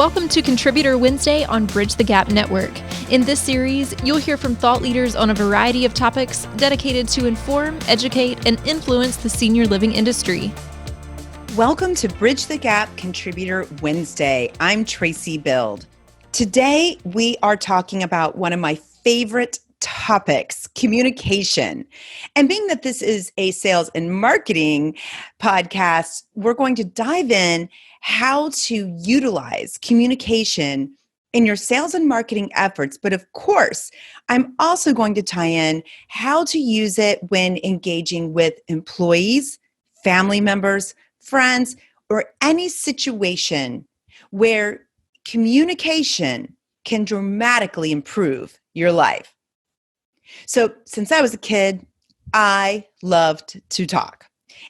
Welcome to Contributor Wednesday on Bridge the Gap Network. In this series, you'll hear from thought leaders on a variety of topics dedicated to inform, educate, and influence the senior living industry. Welcome to Bridge the Gap Contributor Wednesday. I'm Traci Bild. Today, we are talking about one of my favorite topics, communication. And being that this is a sales and marketing podcast, we're going to dive in how to utilize communication in your sales and marketing efforts. But of course, I'm also going to tie in how to use it when engaging with employees, family members, friends, or any situation where communication can dramatically improve your life. So since I was a kid, I loved to talk.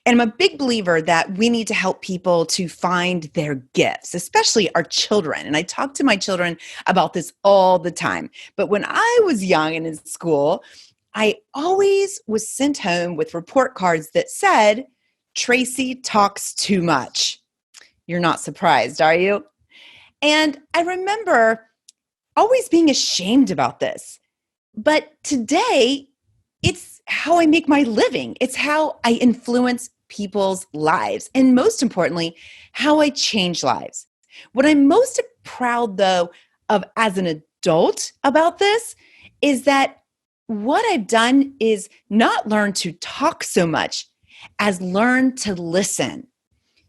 And I'm a big believer that we need to help people to find their gifts, especially our children. And I talk to my children about this all the time. But when I was young and in school, I always was sent home with report cards that said, Traci talks too much. You're not surprised, are you? And I remember always being ashamed about this. But today, it's how I make my living. It's how I influence people's lives. And most importantly, how I change lives. What I'm most proud, though, of as an adult about this is that what I've done is not learn to talk so much as learn to listen,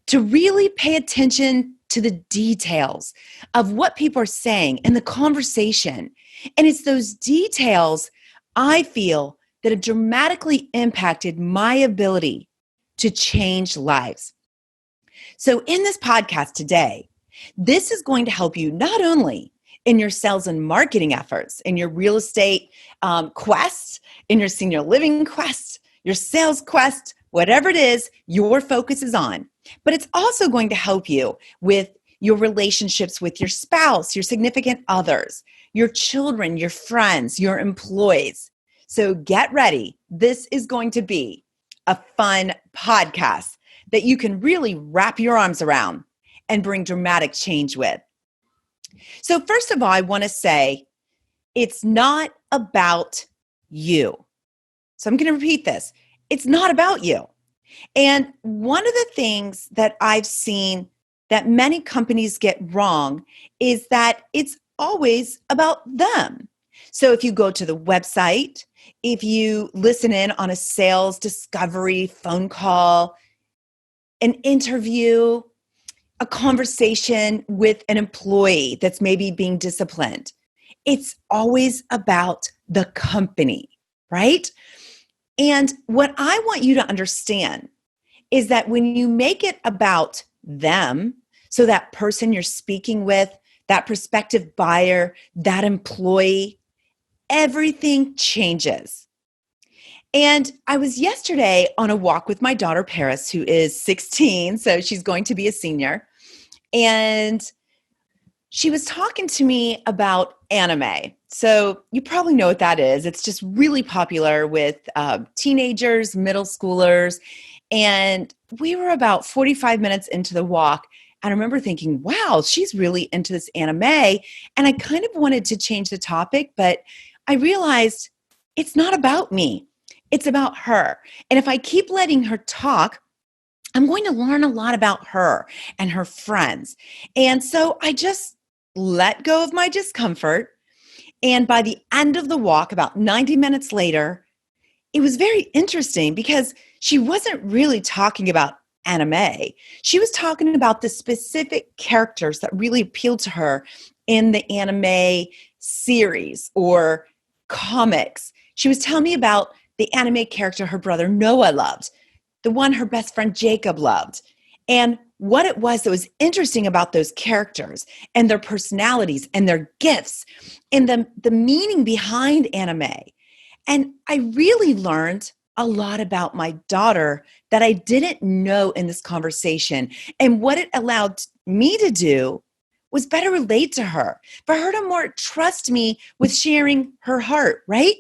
to really pay attention to the details of what people are saying and the conversation. And it's those details I feel that have dramatically impacted my ability to change lives. So in this podcast today, this is going to help you not only in your sales and marketing efforts, in your real estate quest, in your senior living quest, your sales quest, whatever it is your focus is on, but it's also going to help you with your relationships with your spouse, your significant others, your children, your friends, your employees. So get ready. This is going to be a fun podcast that you can really wrap your arms around and bring dramatic change with. So first of all, I want to say it's not about you. So I'm going to repeat this. It's not about you. And one of the things that I've seen that many companies get wrong is that it's always about them. So if you go to the website, if you listen in on a sales discovery phone call, an interview, a conversation with an employee that's maybe being disciplined, it's always about the company, right? And what I want you to understand is that when you make it about them, so that person you're speaking with, that prospective buyer, that employee, everything changes. And I was yesterday on a walk with my daughter, Paris, who is 16, so she's going to be a senior. And she was talking to me about anime. So you probably know what that is. It's just really popular with teenagers, middle schoolers. And we were about 45 minutes into the walk. And I remember thinking, wow, she's really into this anime. And I kind of wanted to change the topic, but I realized it's not about me. It's about her. And if I keep letting her talk, I'm going to learn a lot about her and her friends. And so I just let go of my discomfort. And by the end of the walk, about 90 minutes later, it was very interesting because she wasn't really talking about anime. She was talking about the specific characters that really appealed to her in the anime series or comics. She was telling me about the anime character her brother Noah loved, the one her best friend Jacob loved, and what it was that was interesting about those characters and their personalities and their gifts and the meaning behind anime. And I really learned a lot about my daughter that I didn't know in this conversation. And what it allowed me to do was better relate to her, for her to more trust me with sharing her heart, right?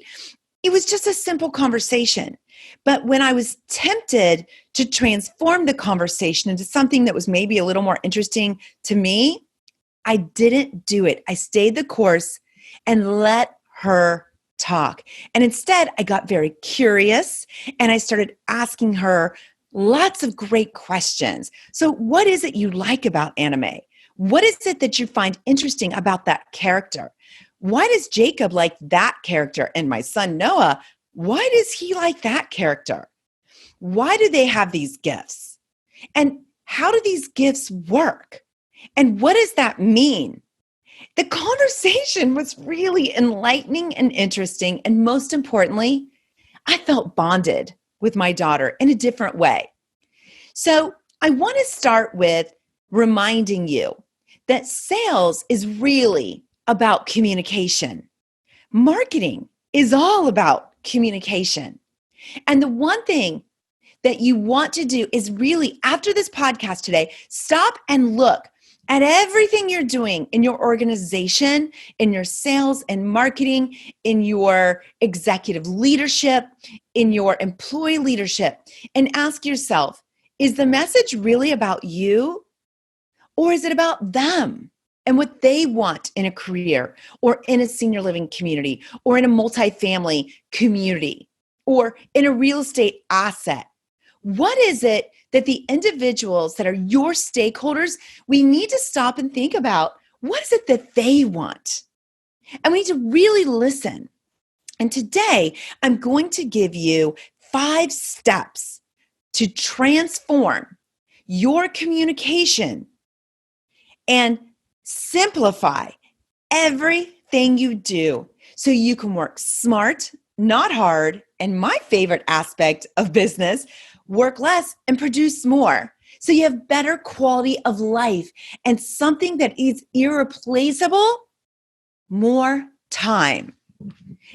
It was just a simple conversation. But when I was tempted to transform the conversation into something that was maybe a little more interesting to me, I didn't do it. I stayed the course and let her talk. And instead, I got very curious and I started asking her lots of great questions. So, what is it you like about anime? What is it that you find interesting about that character? Why does Jacob like that character? And my son Noah, why does he like that character? Why do they have these gifts? And how do these gifts work? And what does that mean? The conversation was really enlightening and interesting. And most importantly, I felt bonded with my daughter in a different way. So I want to start with reminding you that sales is really about communication. Marketing is all about communication. And the one thing that you want to do is really, after this podcast today, stop and look at everything you're doing in your organization, in your sales and marketing, in your executive leadership, in your employee leadership, and ask yourself, is the message really about you, or is it about them and what they want in a career or in a senior living community or in a multifamily community or in a real estate asset? What is it that the individuals that are your stakeholders, we need to stop and think about? What is it that they want? And we need to really listen. And today, I'm going to give you 5 steps to transform your communication and simplify everything you do so you can work smart, not hard, and my favorite aspect of business, work less and produce more. So you have better quality of life and something that is irreplaceable, more time.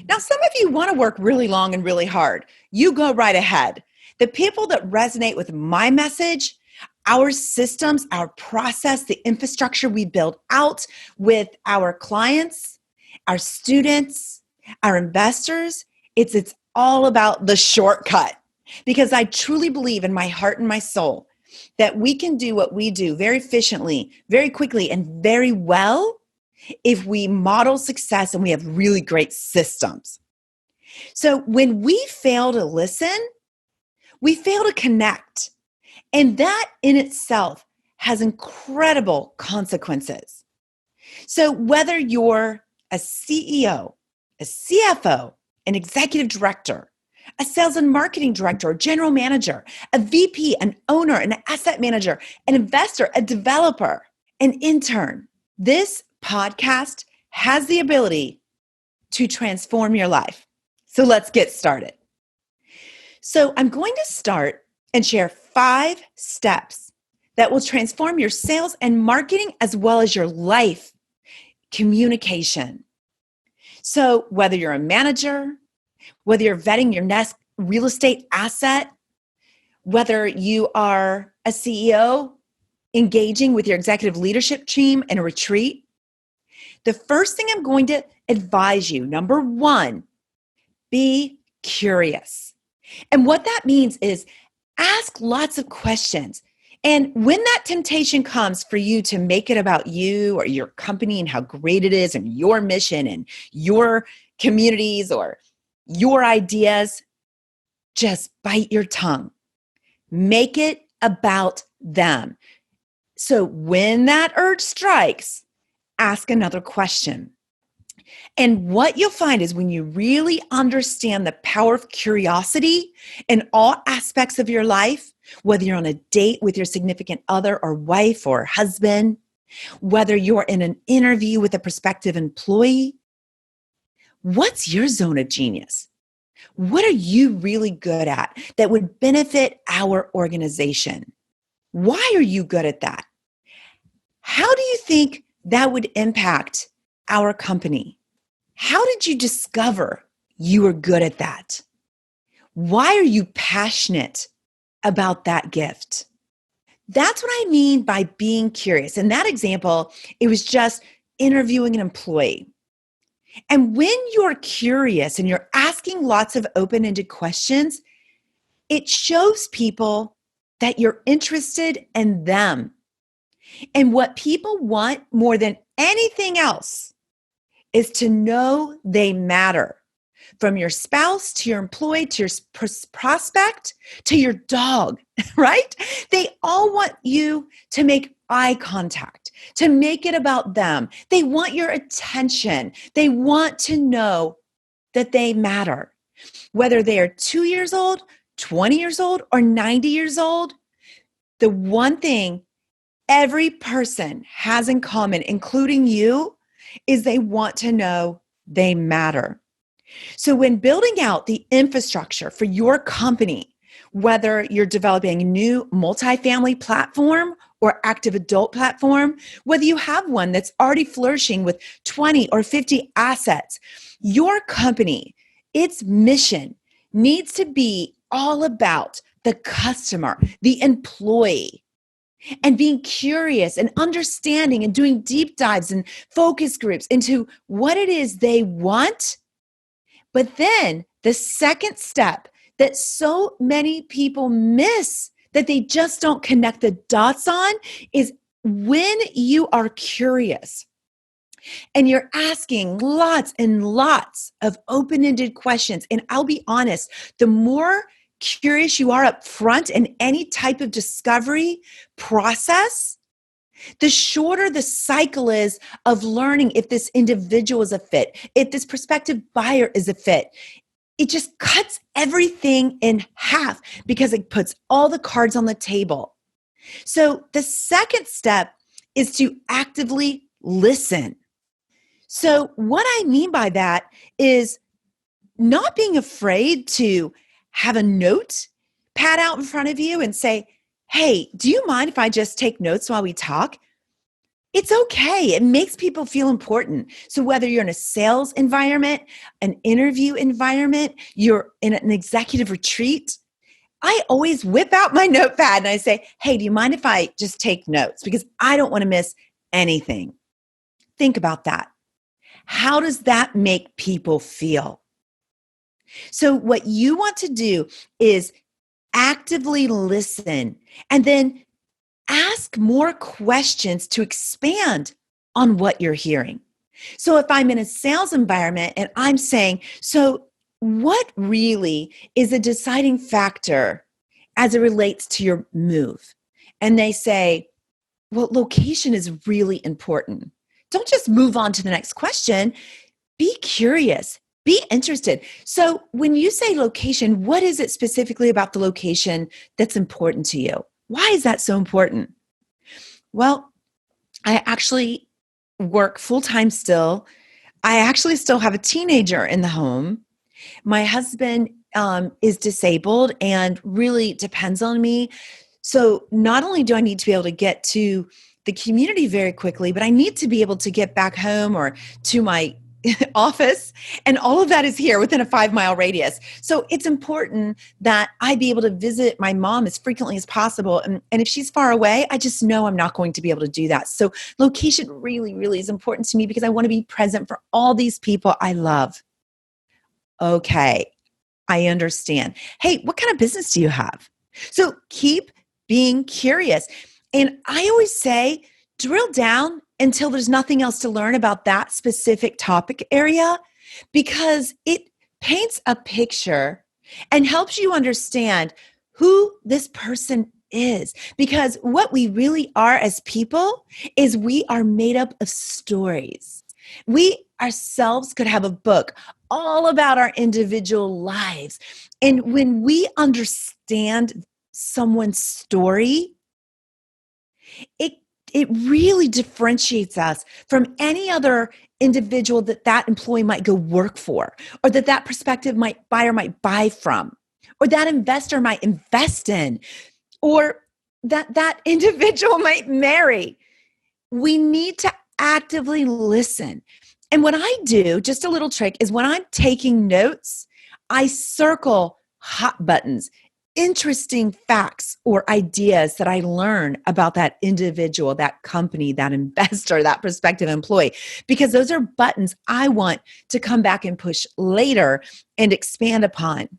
Now, some of you want to work really long and really hard. You go right ahead. The people that resonate with my message, our systems, our process, the infrastructure we build out with our clients, our students, our investors, it's all about the shortcut. Because I truly believe in my heart and my soul that we can do what we do very efficiently, very quickly, and very well if we model success and we have really great systems. So when we fail to listen, we fail to connect. And that in itself has incredible consequences. So whether you're a CEO, a CFO, an executive director, a sales and marketing director, a general manager, a VP, an owner, an asset manager, an investor, a developer, an intern, this podcast has the ability to transform your life. So let's get started. So I'm going to start and share 5 steps that will transform your sales and marketing as well as your life communication. So whether you're a manager, whether you're vetting your next real estate asset, whether you are a CEO engaging with your executive leadership team in a retreat, the first thing I'm going to advise you, number 1, be curious. And what that means is ask lots of questions. And when that temptation comes for you to make it about you or your company and how great it is and your mission and your communities or your ideas, just bite your tongue. Make it about them. So when that urge strikes, ask another question. And what you'll find is when you really understand the power of curiosity in all aspects of your life, whether you're on a date with your significant other or wife or husband, whether you're in an interview with a prospective employee, what's your zone of genius? What are you really good at that would benefit our organization? Why are you good at that? How do you think that would impact our company? How did you discover you were good at that? Why are you passionate about that gift? That's what I mean by being curious. In that example, it was just interviewing an employee. And when you're curious and you're asking lots of open-ended questions, it shows people that you're interested in them. And what people want more than anything else is to know they matter. From your spouse to your employee to your prospect to your dog, right? They all want you to make eye contact, to make it about them. They want your attention. They want to know that they matter. Whether they are 2 years old, 20 years old, or 90 years old, the one thing every person has in common, including you, is they want to know they matter. So when building out the infrastructure for your company, whether you're developing a new multifamily platform or active adult platform, whether you have one that's already flourishing with 20 or 50 assets, your company, its mission needs to be all about the customer, the employee, and being curious and understanding and doing deep dives and focus groups into what it is they want. But then the second step that so many people miss, that they just don't connect the dots on, is when you are curious and you're asking lots and lots of open-ended questions. And I'll be honest, the more curious you are up front in any type of discovery process, the shorter the cycle is of learning if this individual is a fit, if this prospective buyer is a fit. It just cuts everything in half because it puts all the cards on the table. So the second step is to actively listen. So what I mean by that is not being afraid to have a note pad out in front of you and say, hey, do you mind if I just take notes while we talk? It's okay. It makes people feel important. So whether you're in a sales environment, an interview environment, you're in an executive retreat, I always whip out my notepad and I say, hey, do you mind if I just take notes? Because I don't want to miss anything. Think about that. How does that make people feel? So what you want to do is actively listen and then ask more questions to expand on what you're hearing. So if I'm in a sales environment and I'm saying, so what really is a deciding factor as it relates to your move? And they say, well, location is really important. Don't just move on to the next question. Be curious. Be interested. So when you say location, what is it specifically about the location that's important to you? Why is that so important? Well, I actually work full-time still. I actually still have a teenager in the home. My husband is disabled and really depends on me. So not only do I need to be able to get to the community very quickly, but I need to be able to get back home or to my office. And all of that is here within a 5-mile radius. So it's important that I be able to visit my mom as frequently as possible. And if she's far away, I just know I'm not going to be able to do that. So location really, really is important to me because I want to be present for all these people I love. Okay, I understand. Hey, what kind of business do you have? So keep being curious. And I always say, drill down until there's nothing else to learn about that specific topic area, because it paints a picture and helps you understand who this person is. Because what we really are as people is we are made up of stories. We ourselves could have a book all about our individual lives. And when we understand someone's story, it really differentiates us from any other individual that employee might go work for, or that prospective buyer might buy from, or that investor might invest in, or that individual might marry. We need to actively listen. And what I do, just a little trick, is when I'm taking notes, I circle hot buttons, interesting facts or ideas that I learn about that individual, that company, that investor, that prospective employee, because those are buttons I want to come back and push later and expand upon.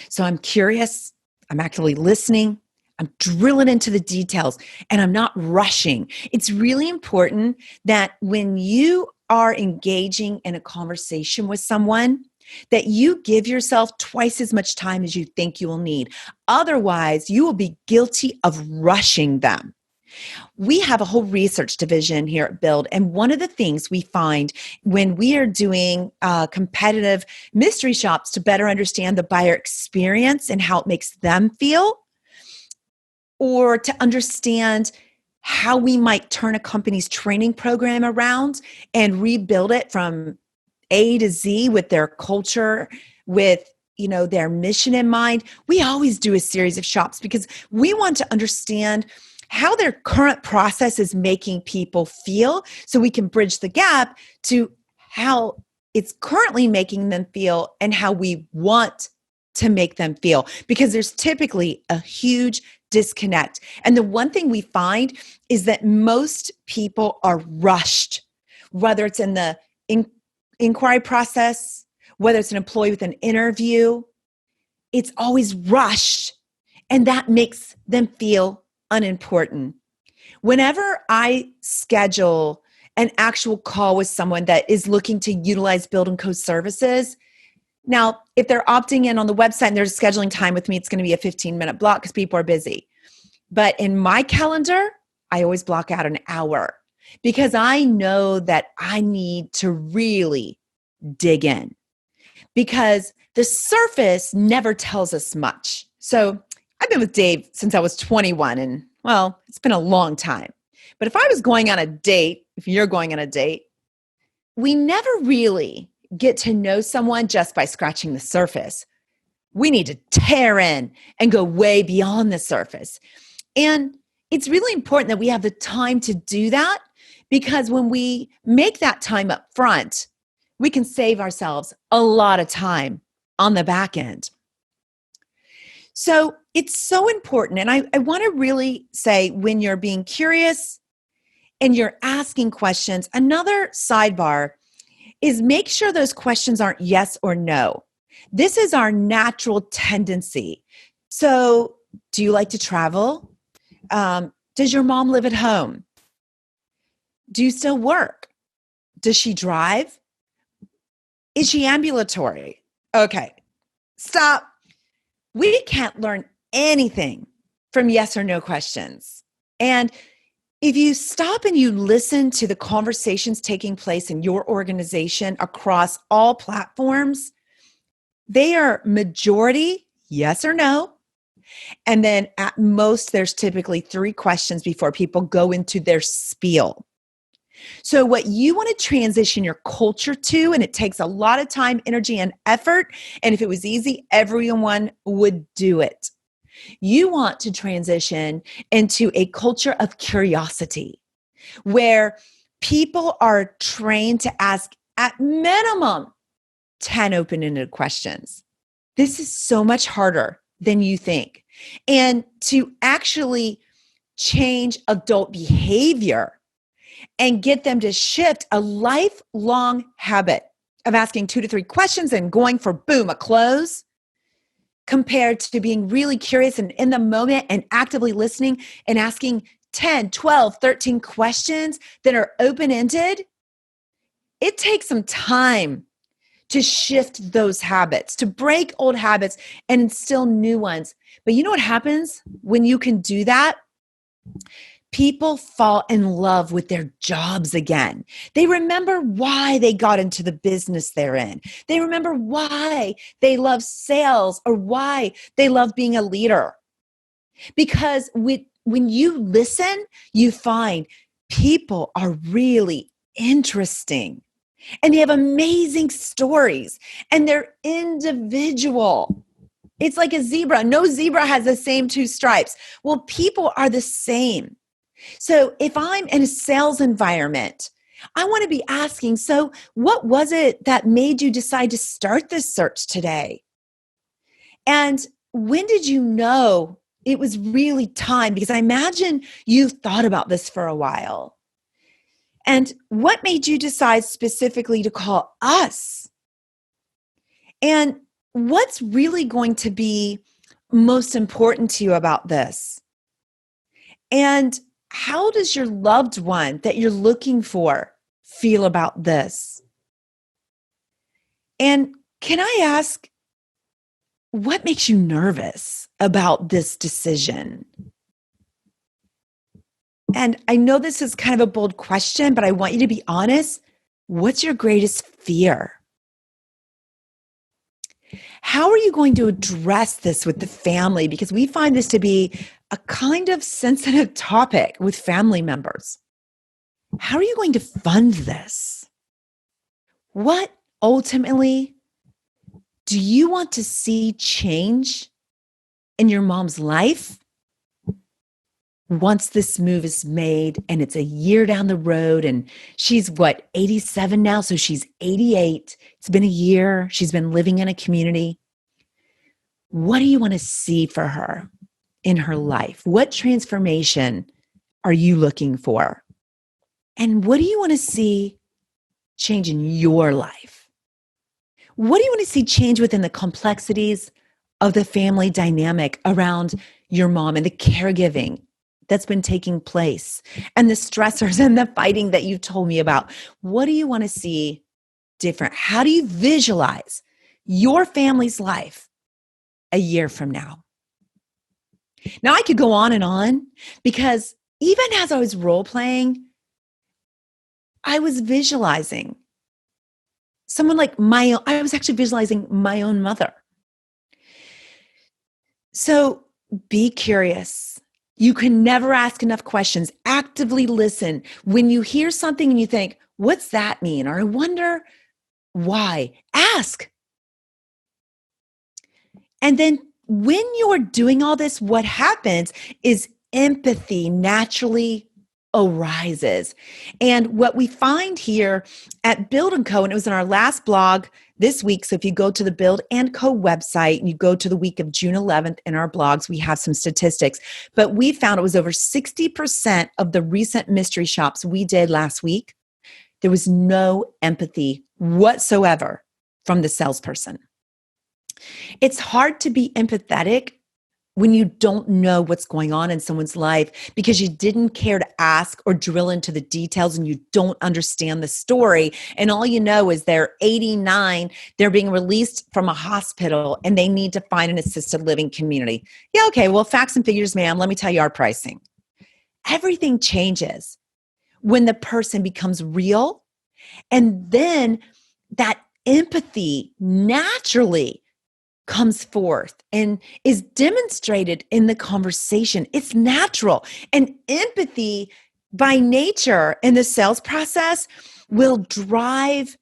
So I'm curious, I'm actively listening, I'm drilling into the details and I'm not rushing. It's really important that when you are engaging in a conversation with someone, that you give yourself twice as much time as you think you will need. Otherwise, you will be guilty of rushing them. We have a whole research division here at Bild, and one of the things we find when we are doing competitive mystery shops to better understand the buyer experience and how it makes them feel, or to understand how we might turn a company's training program around and rebuild it from A to Z with their culture, with their mission in mind. We always do a series of shops because we want to understand how their current process is making people feel so we can bridge the gap to how it's currently making them feel and how we want to make them feel, because there's typically a huge disconnect. And the one thing we find is that most people are rushed, whether it's in the inquiry process, whether it's an employee with an interview, it's always rushed, and that makes them feel unimportant. Whenever I schedule an actual call with someone that is looking to utilize Bild Co services, now, if they're opting in on the website and they're scheduling time with me, it's going to be a 15-minute block because people are busy. But in my calendar, I always block out an hour because I know that I need to really dig in, because the surface never tells us much. So I've been with Dave since I was 21, and well, it's been a long time. But if I was going on a date, if you're going on a date, we never really get to know someone just by scratching the surface. We need to tear in and go way beyond the surface. And it's really important that we have the time to do that, because when we make that time up front, we can save ourselves a lot of time on the back end. So it's so important. And I want to really say, when you're being curious and you're asking questions, another sidebar is make sure those questions aren't yes or no. This is our natural tendency. So, do you like to travel? Does your mom live at home? Do you still work? Does she drive? Is she ambulatory? Okay, stop. We can't learn anything from yes or no questions. And if you stop and you listen to the conversations taking place in your organization across all platforms, they are majority yes or no. And then at most, there's typically 3 questions before people go into their spiel. So what you want to transition your culture to, and it takes a lot of time, energy, and effort, and if it was easy, everyone would do it. You want to transition into a culture of curiosity where people are trained to ask at minimum 10 open-ended questions. This is so much harder than you think. And to actually change adult behavior and get them to shift a lifelong habit of asking 2 to 3 questions and going for, boom, a close, compared to being really curious and in the moment and actively listening and asking 10, 12, 13 questions that are open-ended, it takes some time to shift those habits, to break old habits and instill new ones. But you know what happens when you can do that? People fall in love with their jobs again. They remember why they got into the business they're in. They remember why they love sales or why they love being a leader. Because when you listen, you find people are really interesting and they have amazing stories and they're individual. It's like a zebra. No zebra has the same 2 stripes. Well, people are the same. So if I'm in a sales environment, I want to be asking, so what was it that made you decide to start this search today? And when did you know it was really time? Because I imagine you've thought about this for a while. And what made you decide specifically to call us? And what's really going to be most important to you about this? And how does your loved one that you're looking for feel about this? And can I ask, what makes you nervous about this decision? And I know this is kind of a bold question, but I want you to be honest. What's your greatest fear? How are you going to address this with the family? Because we find this to be a kind of sensitive topic with family members. How are you going to fund this? What ultimately do you want to see change in your mom's life once this move is made and it's a year down the road and she's 87 now? So she's 88. It's been a year. She's been living in a community. What do you want to see for her in her life? What transformation are you looking for? And what do you want to see change in your life? What do you want to see change within the complexities of the family dynamic around your mom and the caregiving that's been taking place and the stressors and the fighting that you've told me about? What do you want to see different? How do you visualize your family's life a year from now? Now, I could go on because even as I was role playing, I was visualizing someone like I was actually visualizing my own mother. So be curious. You can never ask enough questions. Actively listen. When you hear something and you think, what's that mean? Or I wonder why? Ask. And then when you're doing all this, what happens is empathy naturally arises. And what we find here at Bild Co, and it was in our last blog this week, so if you go to the Bild Co website and you go to the week of June 11th in our blogs, we have some statistics. But we found it was over 60% of the recent mystery shops we did last week, there was no empathy whatsoever from the salesperson. It's hard to be empathetic when you don't know what's going on in someone's life because you didn't care to ask or drill into the details and you don't understand the story. And all you know is they're 89, they're being released from a hospital and they need to find an assisted living community. Yeah, okay, well, facts and figures, ma'am, let me tell you our pricing. Everything changes when the person becomes real, and then that empathy naturally comes forth and is demonstrated in the conversation. It's natural. And empathy by nature in the sales process will drive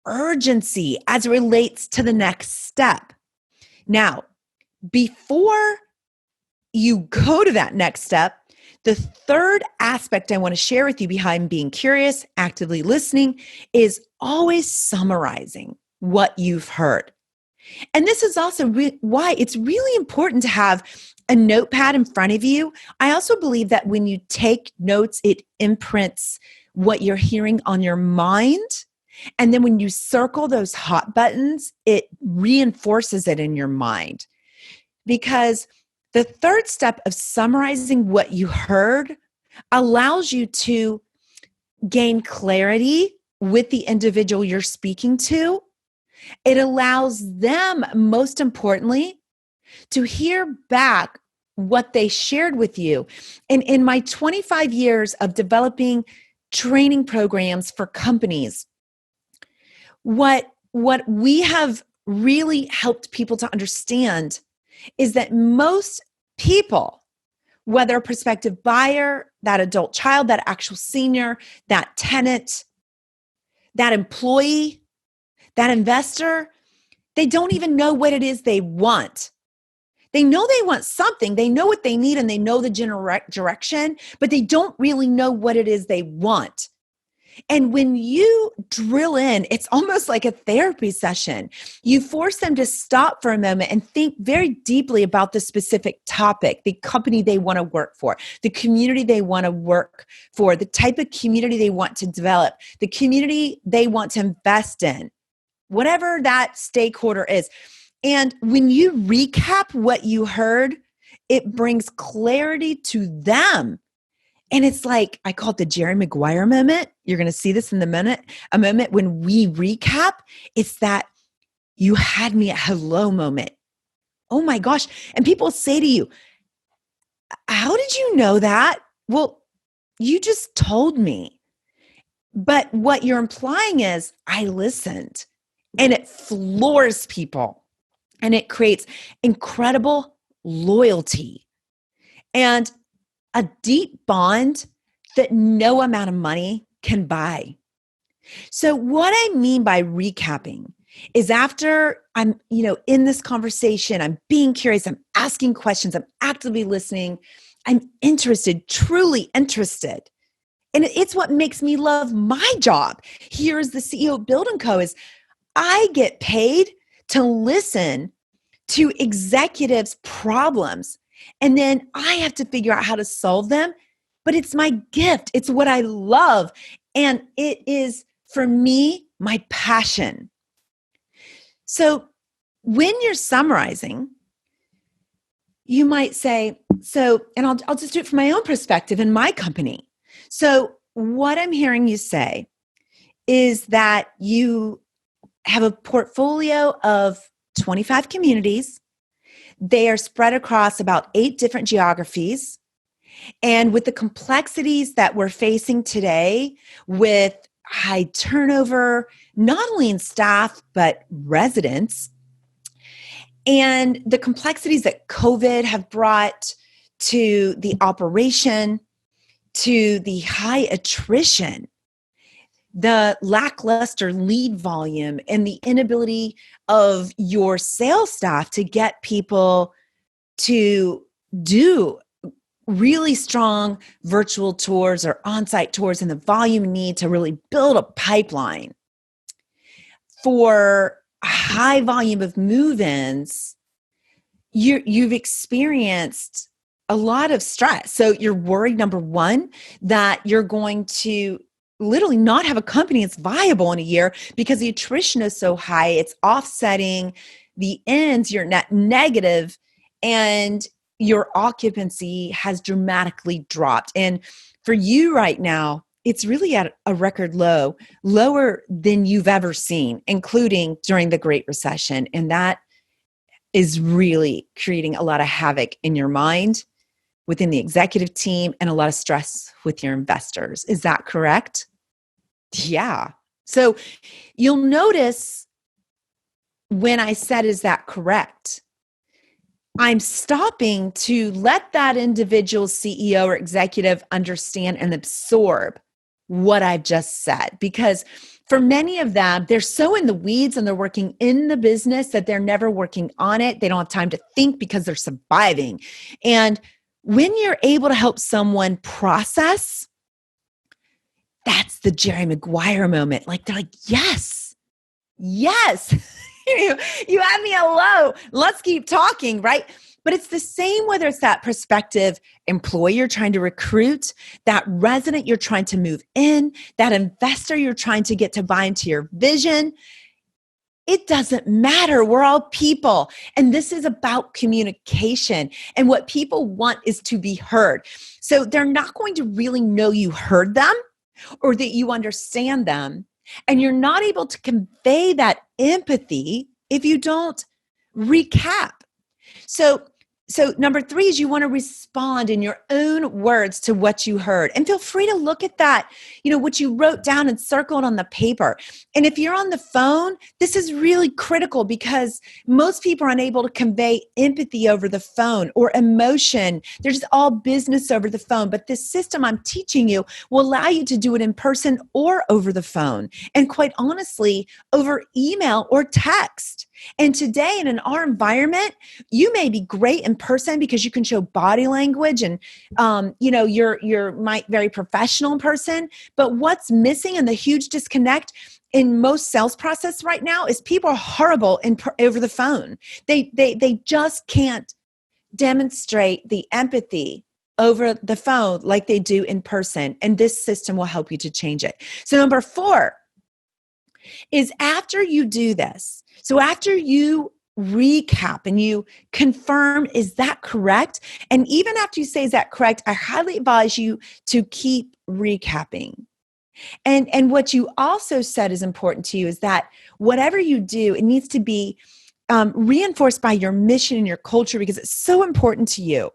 urgency as it relates to the next step. Now, before you go to that next step, the third aspect I want to share with you behind being curious, actively listening, is always summarizing what you've heard. And this is also why it's really important to have a notepad in front of you. I also believe that when you take notes, it imprints what you're hearing on your mind. And then when you circle those hot buttons, it reinforces it in your mind. Because the third step of summarizing what you heard allows you to gain clarity with the individual you're speaking to. It allows them, most importantly, to hear back what they shared with you. And in my 25 years of developing training programs for companies, what we have really helped people to understand is that most people, whether a prospective buyer, that adult child, that actual senior, that tenant, that employee, that investor, they don't even know what it is they want. They know they want something. They know what they need and they know the direction, but they don't really know what it is they want. And when you drill in, it's almost like a therapy session. You force them to stop for a moment and think very deeply about the specific topic, the company they want to work for, the community they want to work for, the type of community they want to develop, the community they want to invest in, whatever that stakeholder is. And when you recap what you heard, it brings clarity to them. And it's like, I call it the Jerry Maguire moment. You're going to see this in a moment when we recap. It's that you had me at hello moment. Oh my gosh. And people say to you, how did you know that? Well, you just told me. But what you're implying is I listened, and it floors people, and it creates incredible loyalty and a deep bond that no amount of money can buy. So what I mean by recapping is after I'm, in this conversation, I'm being curious, I'm asking questions, I'm actively listening, I'm interested, truly interested. And it's what makes me love my job here as the CEO of Bild Co. is I get paid to listen to executives' problems. And then I have to figure out how to solve them. But it's my gift. It's what I love. And it is, for me, my passion. So when you're summarizing, you might say, and I'll just do it from my own perspective in my company. So what I'm hearing you say is that you have a portfolio of 25 communities. They are spread across about 8 different geographies. And with the complexities that we're facing today with high turnover, not only in staff, but residents, and the complexities that COVID have brought to the operation, to the high attrition, the lackluster lead volume, and the inability of your sales staff to get people to do really strong virtual tours or on-site tours, and the volume need to really build a pipeline for a high volume of move-ins, you've experienced a lot of stress. So you're worried, number one, that you're going to literally not have a company that's viable in a year because the attrition is so high. It's offsetting the ends, you're net negative, and your occupancy has dramatically dropped. And for you right now, it's really at a record low, lower than you've ever seen, including during the Great Recession. And that is really creating a lot of havoc in your mind, within the executive team, and a lot of stress with your investors. Is that correct? Yeah. So you'll notice when I said, is that correct? I'm stopping to let that individual CEO or executive understand and absorb what I've just said. Because for many of them, they're so in the weeds and they're working in the business that they're never working on it. They don't have time to think because they're surviving. And when you're able to help someone process, that's the Jerry Maguire moment. Like they're like, yes. You had me at low. Let's keep talking, right? But it's the same whether it's that prospective employee you're trying to recruit, that resident you're trying to move in, that investor you're trying to get to buy into your vision. It doesn't matter. We're all people. And this is about communication. And what people want is to be heard. So they're not going to really know you heard them or that you understand them. And you're not able to convey that empathy if you don't recap. So number 3 is you want to respond in your own words to what you heard. And feel free to look at that, what you wrote down and circled on the paper. And if you're on the phone, this is really critical because most people are unable to convey empathy over the phone or emotion. They're just all business over the phone. But this system I'm teaching you will allow you to do it in person or over the phone. And quite honestly, over email or text. And today in our environment, you may be great in person because you can show body language and, you're very professional in person. But what's missing and the huge disconnect in most sales process right now is people are horrible over the phone. They just can't demonstrate the empathy over the phone like they do in person. And this system will help you to change it. So number 4 is after you do this, so after you recap and you confirm, is that correct? And even after you say, is that correct? I highly advise you to keep recapping. And what you also said is important to you is that whatever you do, it needs to be reinforced by your mission and your culture because it's so important to you.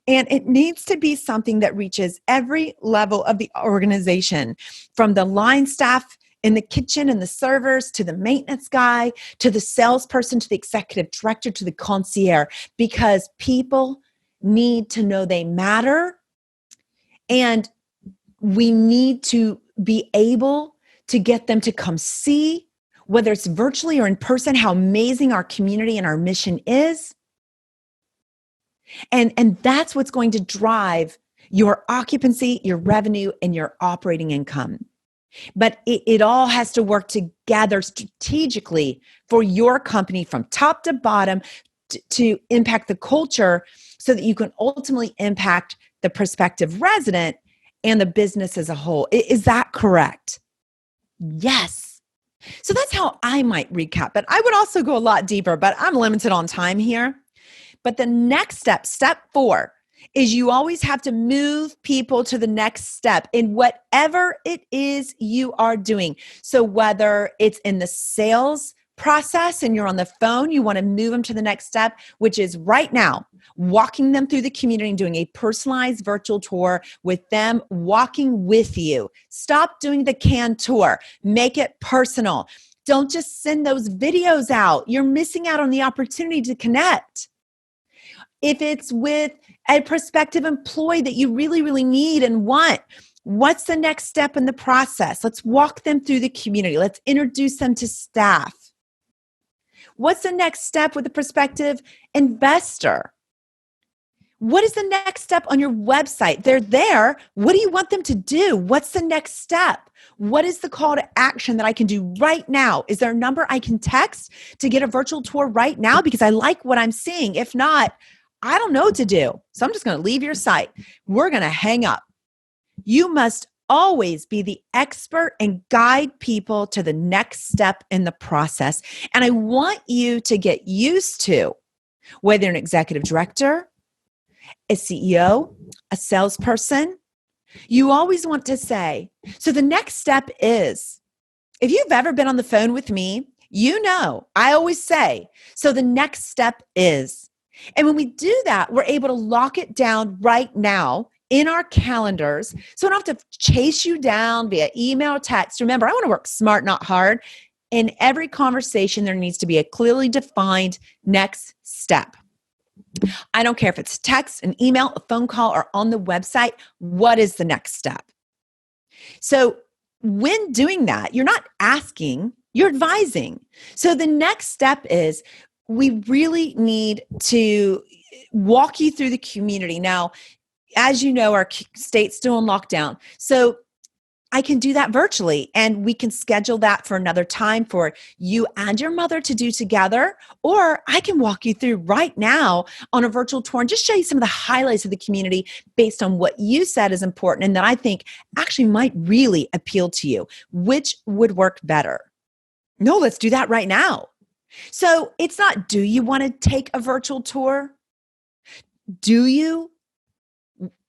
And it needs to be something that reaches every level of the organization, from the line staff in the kitchen and the servers to the maintenance guy, to the salesperson, to the executive director, to the concierge, because people need to know they matter. And we need to be able to get them to come see, whether it's virtually or in person, how amazing our community and our mission is. And that's what's going to drive your occupancy, your revenue, and your operating income. But it all has to work together strategically for your company from top to bottom to impact the culture so that you can ultimately impact the prospective resident and the business as a whole. Is that correct? Yes. So that's how I might recap it. I would also go a lot deeper, but I'm limited on time here. But the next step, step 4, is you always have to move people to the next step in whatever it is you are doing. So whether it's in the sales process and you're on the phone, you want to move them to the next step, which is right now, walking them through the community and doing a personalized virtual tour with them walking with you. Stop doing the canned tour. Make it personal. Don't just send those videos out. You're missing out on the opportunity to connect. If it's with a prospective employee that you really, really need and want, what's the next step in the process? Let's walk them through the community. Let's introduce them to staff. What's the next step with a prospective investor? What is the next step on your website? They're there. What do you want them to do? What's the next step? What is the call to action that I can do right now? Is there a number I can text to get a virtual tour right now because I like what I'm seeing? If not, I don't know what to do. So I'm just going to leave your site. We're going to hang up. You must always be the expert and guide people to the next step in the process. And I want you to get used to, whether you're an executive director, a CEO, a salesperson, you always want to say, so the next step is, if you've ever been on the phone with me, you know, I always say, so the next step is. And when we do that, we're able to lock it down right now in our calendars. So I don't have to chase you down via email or text. Remember, I want to work smart, not hard. In every conversation, there needs to be a clearly defined next step. I don't care if it's text, an email, a phone call, or on the website. What is the next step? So when doing that, you're not asking, you're advising. So the next step is, we really need to walk you through the community. Now, as you know, our state's still in lockdown. So I can do that virtually, and we can schedule that for another time for you and your mother to do together. Or I can walk you through right now on a virtual tour and just show you some of the highlights of the community based on what you said is important and that I think actually might really appeal to you. Which would work better? No, let's do that right now. So it's not, do you want to take a virtual tour? Do you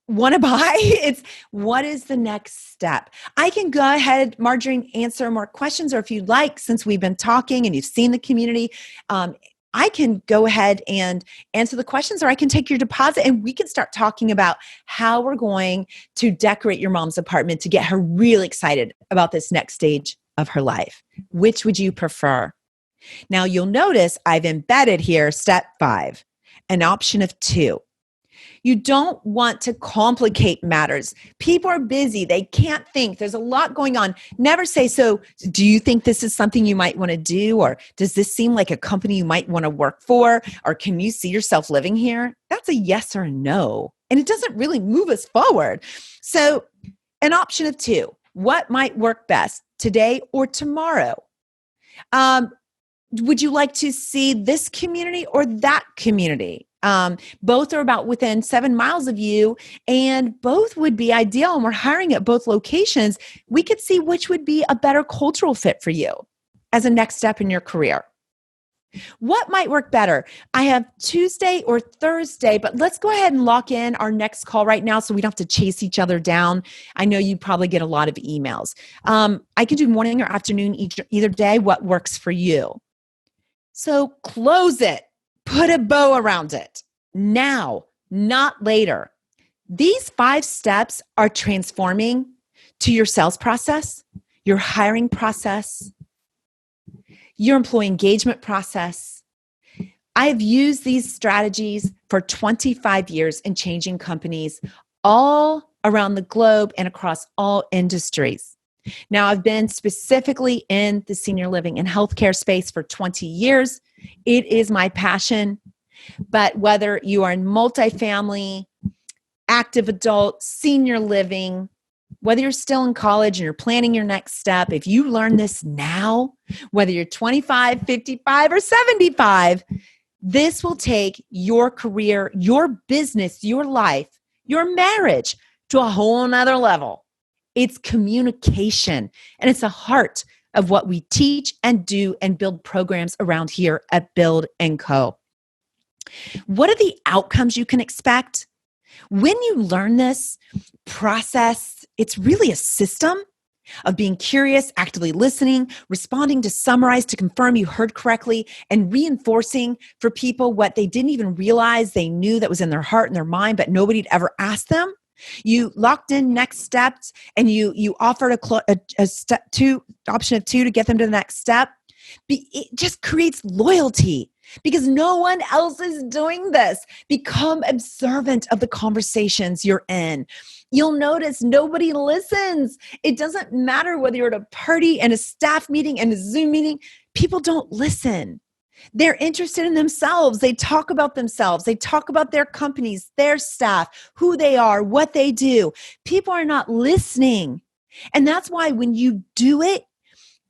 want to buy? It's, what is the next step? I can go ahead, Marjorie, answer more questions, or if you'd like, since we've been talking and you've seen the community, I can go ahead and answer the questions, or I can take your deposit and we can start talking about how we're going to decorate your mom's apartment to get her really excited about this next stage of her life. Which would you prefer? Now, you'll notice I've embedded here step 5, an option of 2. You don't want to complicate matters. People are busy. They can't think. There's a lot going on. Never say, so do you think this is something you might want to do? Or does this seem like a company you might want to work for? Or can you see yourself living here? That's a yes or a no. And it doesn't really move us forward. So an option of 2, what might work best today or tomorrow? Would you like to see this community or that community? Both are about within 7 miles of you, and both would be ideal. And we're hiring at both locations. We could see which would be a better cultural fit for you as a next step in your career. What might work better? I have Tuesday or Thursday, but let's go ahead and lock in our next call right now so we don't have to chase each other down. I know you probably get a lot of emails. I can do morning or afternoon either day. What works for you? So close it. Put a bow around it. Now, not later. These 5 steps are transforming to your sales process, your hiring process, your employee engagement process. I've used these strategies for 25 years in changing companies all around the globe and across all industries. Now, I've been specifically in the senior living and healthcare space for 20 years. It is my passion. But whether you are in multifamily, active adult, senior living, whether you're still in college and you're planning your next step, if you learn this now, whether you're 25, 55, or 75, this will take your career, your business, your life, your marriage to a whole nother level. It's communication, and it's the heart of what we teach and do and build programs around here at Bild Co. What are the outcomes you can expect? When you learn this process, it's really a system of being curious, actively listening, responding to summarize to confirm you heard correctly, and reinforcing for people what they didn't even realize they knew that was in their heart and their mind, but nobody had ever asked them. You locked in next steps, and you offered a step 2, option of 2 to get them to the next step. It just creates loyalty because no one else is doing this. Become observant of the conversations you're in. You'll notice nobody listens. It doesn't matter whether you're at a party and a staff meeting and a Zoom meeting. People don't listen. They're interested in themselves. They talk about themselves. They talk about their companies, their staff, who they are, what they do. People are not listening. And that's why when you do it,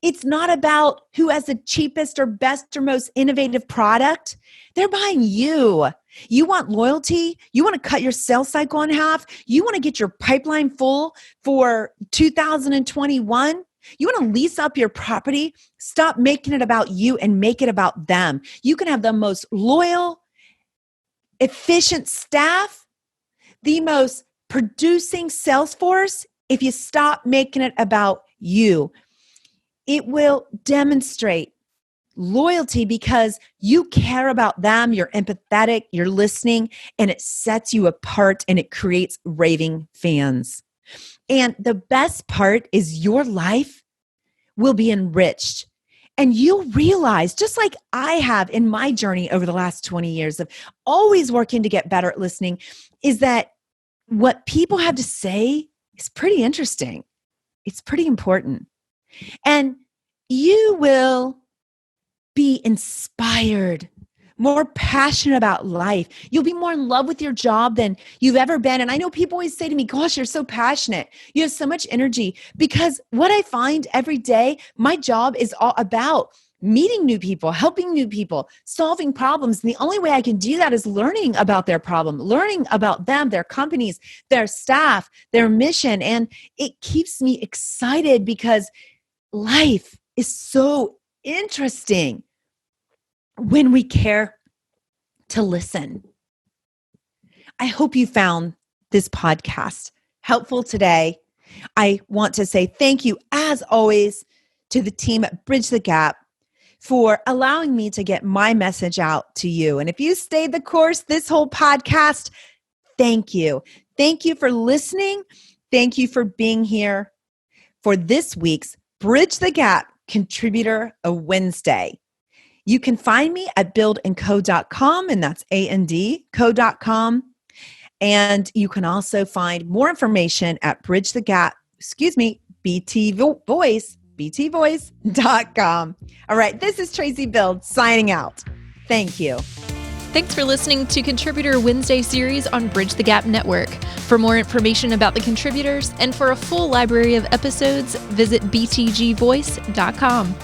it's not about who has the cheapest or best or most innovative product. They're buying you. You want loyalty? You want to cut your sales cycle in half? You want to get your pipeline full for 2021? You want to lease up your property? Stop making it about you and make it about them. You can have the most loyal, efficient staff, the most producing sales force if you stop making it about you. It will demonstrate loyalty because you care about them, you're empathetic, you're listening, and it sets you apart and it creates raving fans. And the best part is your life will be enriched. And you'll realize, just like I have in my journey over the last 20 years of always working to get better at listening, is that what people have to say is pretty interesting. It's pretty important. And you will be inspired, more passionate about life. You'll be more in love with your job than you've ever been. And I know people always say to me, gosh, you're so passionate. You have so much energy. Because what I find every day, my job is all about meeting new people, helping new people, solving problems. And the only way I can do that is learning about their problem, learning about them, their companies, their staff, their mission. And it keeps me excited because life is so interesting when we care to listen. I hope you found this podcast helpful today. I want to say thank you, as always, to the team at Bridge the Gap for allowing me to get my message out to you. And if you stayed the course this whole podcast, thank you. Thank you for listening. Thank you for being here for this week's Bridge the Gap Contributor of Wednesday. You can find me at bildco.com, and that's AND co.com. And you can also find more information at btvoice.com. All right, this is Traci Bild signing out. Thank you. Thanks for listening to Contributor Wednesday series on Bridge the Gap Network. For more information about the contributors and for a full library of episodes, visit btgvoice.com.